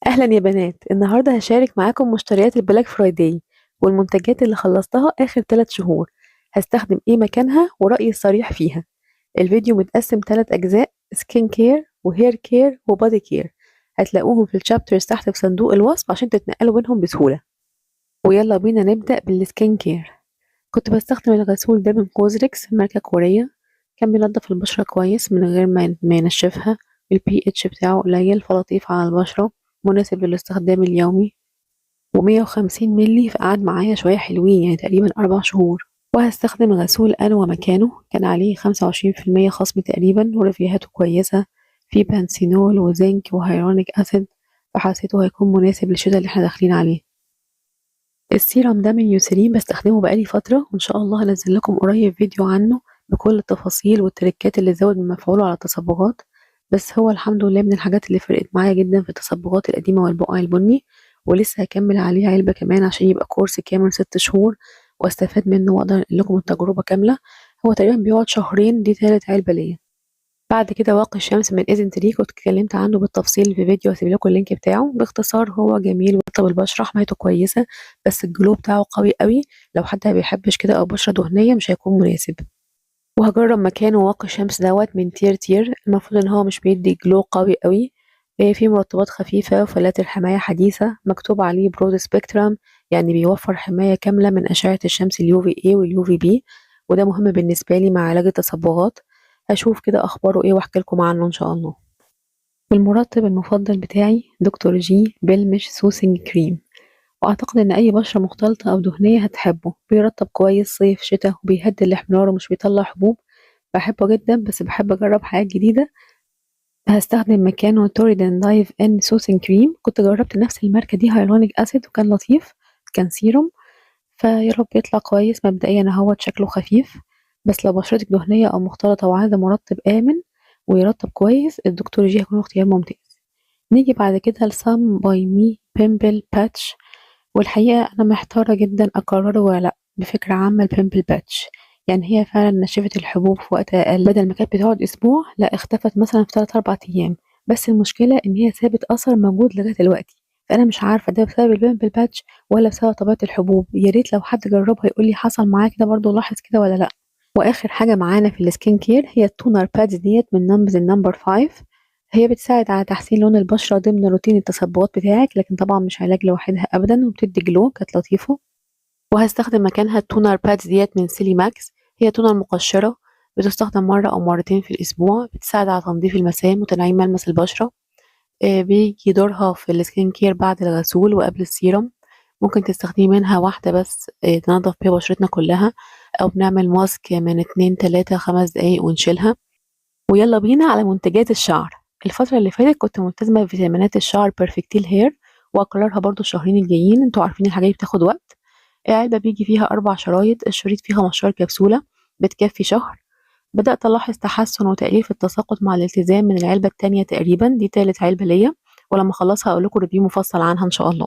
أهلا يا بنات، النهاردة هشارك معاكم مشتريات البلاك فرايداي والمنتجات اللي خلصتها آخر 3 شهور. هستخدم ايه مكانها ورأيي الصريح فيها. الفيديو متقسم 3 أجزاء: سكين كير وهير كير وبادي كير. هتلاقوهم في الشابترز تحت في صندوق الوصف عشان تتنقلوا بينهم بسهولة. ويلا بينا نبدأ بالسكين كير. كنت بستخدم الغسول ده من كوزريكس، ماركة كورية. كان بينضف البشرة كويس من غير ما ينشفها. البي اتش بتاعه قليل فلطيف على البشرة، مناسب للاستخدام اليومي. و150 مللي، فقعد معايا شوية حلوين، يعني تقريبا 4 شهور. وهستخدم غسول أنوى مكانه، كان عليه 25% خصم تقريبا وريفيوهاته كويسة. فيه بانسينول وزنك وهيرونيك أسيد، فحسيته هيكون مناسب للشتا اللي احنا داخلين عليه. السيرم ده من يوسرين، بستخدمه بقالي فترة وإن شاء الله هنزل لكم قريب فيديو عنه بكل التفاصيل والتركات اللي زود من مفعوله على التصبغات. بس هو الحمد لله من الحاجات اللي فرقت معايا جدا في التصبغات القديمة والبقع البني. ولسه هكمل عليه علبة كمان عشان يبقى كورس كامل 6 شهور واستفاد منه واقدر انقل لكم التجربة كاملة. هو تقريبا بيقعد شهرين، دي 3 علبة ليا. بعد كده واقي الشمس من ايزنتري، كنت اتكلمت عنه بالتفصيل في فيديو هسيب لكم اللينك بتاعه. باختصار هو جميل ويرطب البشرة، حمايته كويسة بس الجلو بتاعه قوي قوي. لو حد ما بيحبش كده او بشرة دهنية مش هيكون مناسب. وهجرب مكانه واقي الشمس دوت من تير. المفروض ان هو مش بيدي جلو قوي قوي. فيه مرطبات خفيفة وفلاتر حماية حديثة، مكتوب عليه برود سبيكترم، يعني بيوفر حماية كاملة من أشعة الشمس اليو في اي واليو في بي. وده مهم بالنسبة لي مع علاج التصبغات. هشوف كده أخباره ايه واحكي لكم عنه إن شاء الله. والمرطب المفضل بتاعي دكتور جي بيلمش سوسنج كريم. وأعتقد إن أي بشرة مختلطة أو دهنية هتحبه، بيرطب كويس صيف شتا وبيهدي الإحمرار ومش بيطلع حبوب. بحبه جدا بس بحب أجرب حاجات جديدة. هستخدم مكانه توريدن لايف ان سوسن كريم. كنت جربت نفس الماركة دي هيالورونيك أسيد وكان لطيف، كان سيروم. فيا رب يطلع كويس. مبدئيا اهوت شكله خفيف، بس لو بشرتك دهنية أو مختلطة وعايزة مرطب آمن ويرطب كويس، الدكتور جي هيكون اختيار ممتاز. نيجي بعد كده لسام باي مي بيمبل باتش. والحقيقة أنا محتارة جدا أقرره ولا لأ. بفكرة عامة البيمبل باتش يعني هي فعلا نشفت الحبوب في وقت أقل، بدل ما كانت بتقعد أسبوع لا اختفت مثلا في 3 4 أيام. بس المشكلة إن هي سابت أثر موجود لغاية دلوقتي. فأنا مش عارفة ده بسبب البيمبل باتش ولا بسبب طبيعة الحبوب. يا ريت لو حد جربها يقول لي حصل معاه كده برضه، لاحظ كده ولا لأ. وآخر حاجة معانا في السكين كير هي التونر بادز ديت من نمبز النمبر 5. هي بتساعد على تحسين لون البشرة ضمن روتين التصبغات بتاعك، لكن طبعا مش علاج لوحدها أبدا، وبتدي جلو، كانت لطيفة. وهستخدم مكانها التونر بادز ديت من سيلي ماكس. هي تونر مقشرة، بتستخدم مرة أو مرتين في الأسبوع، بتساعد على تنظيف المسام وتنعيم ملمس البشرة. بيجي دورها في السكين كير بعد الغسول وقبل السيرم. ممكن تستخدمي منها واحدة بس تنظف بيها بشرتنا كلها، أو بنعمل ماسك من 2 3 5 دقايق ونشيلها. ويلا بينا على منتجات الشعر. الفترة اللي فاتت كنت ملتزمة بفيتامينات الشعر بيرفكتيل هير، وأكررها برضو الشهرين الجايين. انتوا عارفين الحاجات دي بتاخد وقت. علبة بيجي فيها 4 شرايط، الشريط فيه 15 كبسولة، بتكفي شهر. بدأت ألاحظ تحسن وتقليل في التساقط مع الالتزام من العلبة التانية تقريبا، دي 3 علبة ليا. ولما أخلصها هقول لكم ريفيو مفصل عنها إن شاء الله.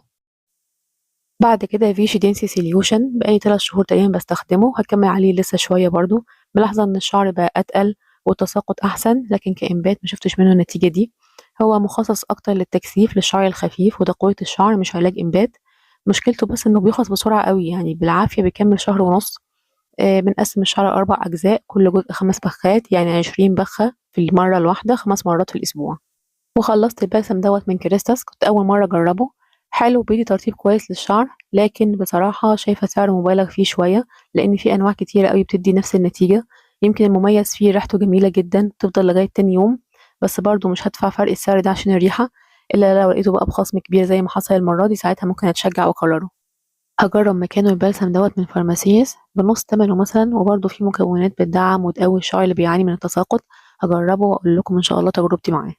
بعد كده فيشي دينسي سوليوشن، بقالي 3 شهور تقريبا بستخدمه، هكمل عليه لسه شوية برضو. ملاحظة إن الشعر بقى أتقل والتساقط أحسن، لكن كإنبات مشفتش منه النتيجة دي. هو مخصص أكتر للتكثيف للشعر الخفيف وتقوية الشعر، مش علاج إنبات. مشكلته بس إنه بيخلص بسرعة قوي، يعني بالعافية بيكمل شهر ونص. بنقسم الشعر 4 أجزاء، كل جزء 5 بخات، يعني 20 بخة في المرة الواحدة 5 مرات في الأسبوع. وخلصت البلسم دوت من كريستاس، كنت أول مرة أجربه. حلو، بيدي ترطيب كويس للشعر، لكن بصراحة شايفة سعره مبالغ فيه شوية، لأن في أنواع كتيرة قوي بتدي نفس النتيجة. يمكن المميز فيه ريحته جميلة جدا تفضل لغاية تاني يوم. بس برضه مش هدفع فرق السعر ده عشان الريحة، إلا لو لقيته بقى بخصم كبير زي ما حصل المرة دي، ساعتها ممكن أتشجع وأكرره. هجرب مكانه البلسم دوت من فارماسيس بنص تمنه مثلا، وبرضه فيه مكونات بتدعم وتقوي الشعر اللي بيعاني من التساقط. هجربه وأقول لكم إن شاء الله تجربتي معاه.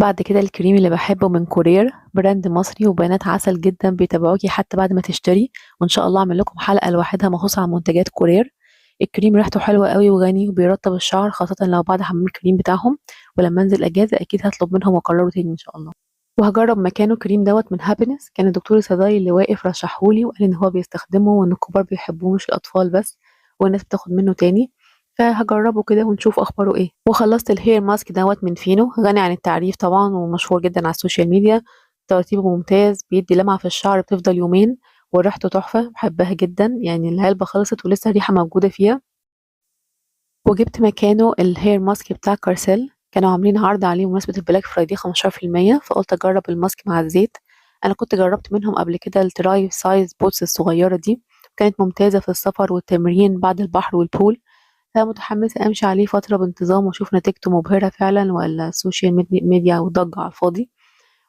بعد كده الكريم اللي باحبه من كورير، براند مصري وبيانات عسل جدًا، بيتابعوكِ حتى بعد ما تشتري. وإن شاء الله أعمل لكم حلقة لوحدها مخصوصة عن منتجات كورير. الكريم ريحته حلوة أوي وغني وبيرطب الشعر، خاصةً لو بعد حمام الكريم بتاعهم. ولما أنزل أجازة أكيد هاطلب منهم وأكرره تاني إن شاء الله. وهاجرب مكانه كريم دوت من هابينس، كان الدكتور الصيدلي اللي واقف رشحه لي وقال إن هو بيستخدمه وإن الكبار بيحبوه مش الأطفال بس، والناس بتاخد منه تاني. فهاجربه كده ونشوف أخباره إيه. وخلصت الهير ماسك دوت من فينو، غني عن التعريف طبعا ومشهور جدا على السوشيال ميديا. ترطيبه ممتاز، بيدي لمعة في الشعر بتفضل يومين، وريحته تحفة بحبها جدا. يعني العلبة خلصت ولسه الريحة موجودة فيها. وجبت مكانه الهير ماسك بتاع كارسيل، كانوا عاملين عرض عليه بمناسبة البلاك فرايدي 15%، فقلت اجرب الماسك مع الزيت. انا كنت جربت منهم قبل كده التراي سايز بوتس الصغيرة دي، كانت ممتازة في السفر والتمرين بعد البحر والبول. فمتحمسة امشي عليه فترة بانتظام واشوف نتيجته مبهرة فعلا ولا السوشيال ميديا وضجة على الفاضي.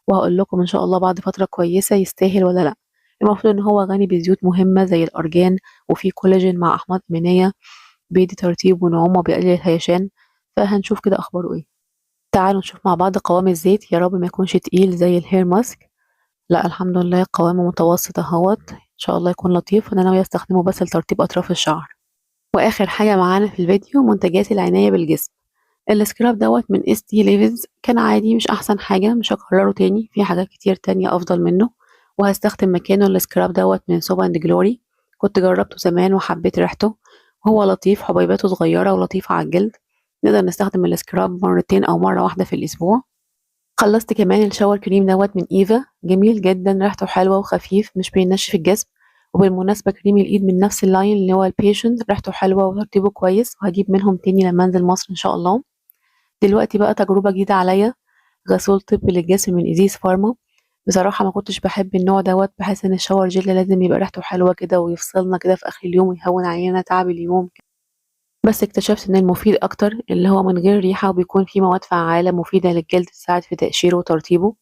وهقول لكم ان شاء الله بعد فترة كويسة يستاهل ولا لا. المفروض ان هو غني بزيوت مهمة زي الارجان، وفيه كولاجين مع احماض امينية، بيدي ترطيب ونعومة وبيقلل الهيشان. فهنشوف كده اخباره ايه. تعالوا نشوف مع بعض قوام الزيت، يا رب ما يكونش تقيل زي الهير ماسك. لا الحمد لله قوامه متوسط اهوت، ان شاء الله يكون لطيف. انا ناوية استخدمه بس لترطيب اطراف الشعر. واخر حاجة معانا في الفيديو منتجات العناية بالجسم. السكراب دوت من اس تي ليفز، كان عادي مش احسن حاجة، مش هكرره تاني، في حاجات كتير تانية افضل منه. وهستخدم مكانه السكراب دوت من سوب اند جلوري، كنت جربته زمان وحبيت ريحته، وهو لطيف، حبيباته صغيرة ولطيفة على الجلد. نقدر نستخدم السكراب مرتين او مرة واحدة في الاسبوع. خلصت كمان الشاور كريم دوت من ايفا، جميل جدا، ريحته حلوة وخفيف مش بينشف الجسم. وبالمناسبة كريم الايد من نفس اللاين اللي هو البيشنت، ريحته حلوة وترطيبه كويس، وهجيب منهم تاني لما انزل مصر ان شاء الله. دلوقتي بقى تجربة جديدة عليا، غسول طبي للجسم من إيزيس فارما. بصراحة ما كنتش بحب النوع دوت، بحس ان الشاور جل لازم يبقى ريحته حلوة كده ويفصلنا كده في آخر اليوم ويهون علينا تعب اليوم. بس اكتشفت ان المفيد اكتر اللي هو من غير ريحة، وبيكون فيه مواد فعالة مفيدة للجلد تساعد في تقشيره وترطيبه.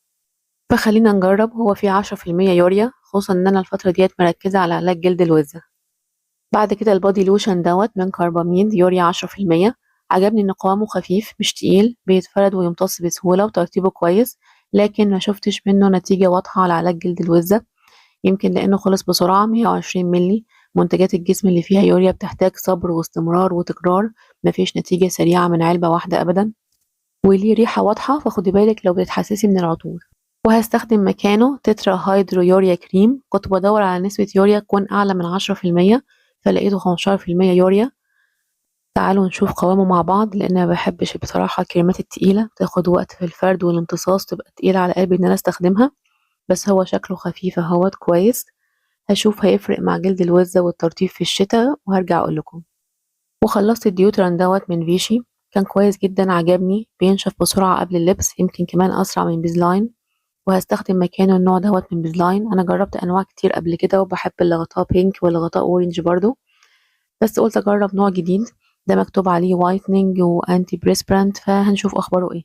فخلينا نجرب. هو فيه 10% يوريا، خصوصا ان انا الفترة ديت مركزة على علاج جلد الوزة. بعد كده البادي لوشن دوت من كاربامين يوريا 10%. عجبني ان قوامه خفيف مش تقيل، بيتفرد ويمتص بسهولة وترطيبه كويس، لكن ما شفتش منه نتيجة واضحة على علاج جلد الوزة. يمكن لانه خلص بسرعة، 120 ملي. منتجات الجسم اللي فيها يوريا بتحتاج صبر واستمرار وتكرار، مفيش نتيجة سريعة من علبة واحدة ابدا. وليه ريحة واضحة، فخدي بالك لو بتتحسسي من العطور. وهستخدم مكانه تترا هيدرو يوريا كريم، كنت بدور على نسبة يوريا تكون أعلى من 10%، فلقيته 15% يوريا. تعالوا نشوف قوامه مع بعض، لأن أنا مبحبش بصراحة الكريمات التقيلة، بتاخد وقت في الفرد والامتصاص، تبقى تقيلة على قلبي إن أنا استخدمها. بس هو شكله خفيف اهوت كويس. هشوف هيفرق مع جلد الوزة والترطيب في الشتاء وهرجع أقول لكم. وخلصت الديوتران دوت من فيشي، كان كويس جدا، عجبني، بينشف بسرعة قبل اللبس، يمكن كمان أسرع من بيزلاين. وهستخدم مكانه النوع دوت من بيزلاين. أنا جربت أنواع كتير قبل كده، وبحب اللي غطاه بينك واللي غطاه أورنج برضو، بس قلت أجرب نوع جديد. ده مكتوب عليه وايتنينج وأنتي بريسبرانت، فهنشوف أخباره إيه.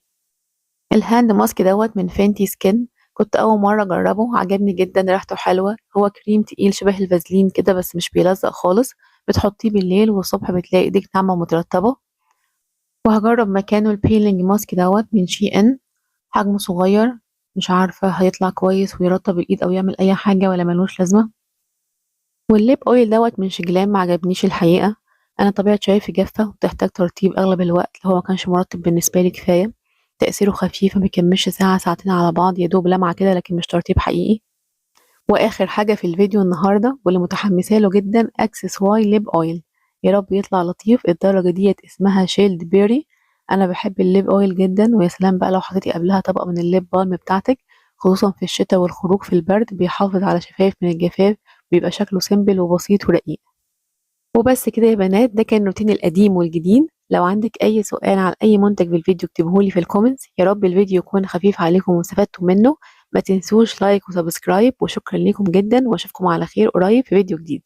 الهاند ماسك دوت من فينتي سكين، كنت أول مرة أجربه، عجبني جدا، ريحته حلوة، هو كريم تقيل شبه الفازلين كده بس مش بيلزق خالص. بتحطيه بالليل والصبح بتلاقي ايديك ناعمة ومترطبة. وهجرب مكانه البيلينج ماسك دوت من شي ان، حجمه صغير، مش عارفة هيطلع كويس ويرطب الإيد أو يعمل أي حاجة ولا ملوش لازمة. والليب أويل دوت من شجلام، معجبنيش الحقيقة. أنا طبيعة شايفي جافة وبتحتاج ترطيب أغلب الوقت، هو مكانش مرطب بالنسبة لي كفاية. تأثيره خفيف، مبيكملش ساعة ساعتين على بعض، يدوب لمعة كده لكن مش ترطيب حقيقي. وآخر حاجة في الفيديو النهاردة واللي متحمسة له جدا، أكسس واي ليب أويل، يا رب يطلع لطيف. الدرجة ديت اسمها شيلد بيري. أنا بحب الليب أويل جدا، ويا سلام بقى لو حطيتي قبلها طبقة من الليب بالم بتاعتك، خصوصا في الشتاء والخروج في البرد، بيحافظ على شفايف من الجفاف، بيبقى شكله سيمبل وبسيط ورقيق. وبس كده يا بنات، ده كان روتين القديم والجديد. لو عندك أي سؤال عن أي منتج في الفيديو اكتبهولي في الكومنتس. يا رب الفيديو يكون خفيف عليكم واستفدتوا منه. ما تنسوش لايك وسبسكرايب، وشكرا لكم جدا، واشوفكم على خير قريب في فيديو جديد.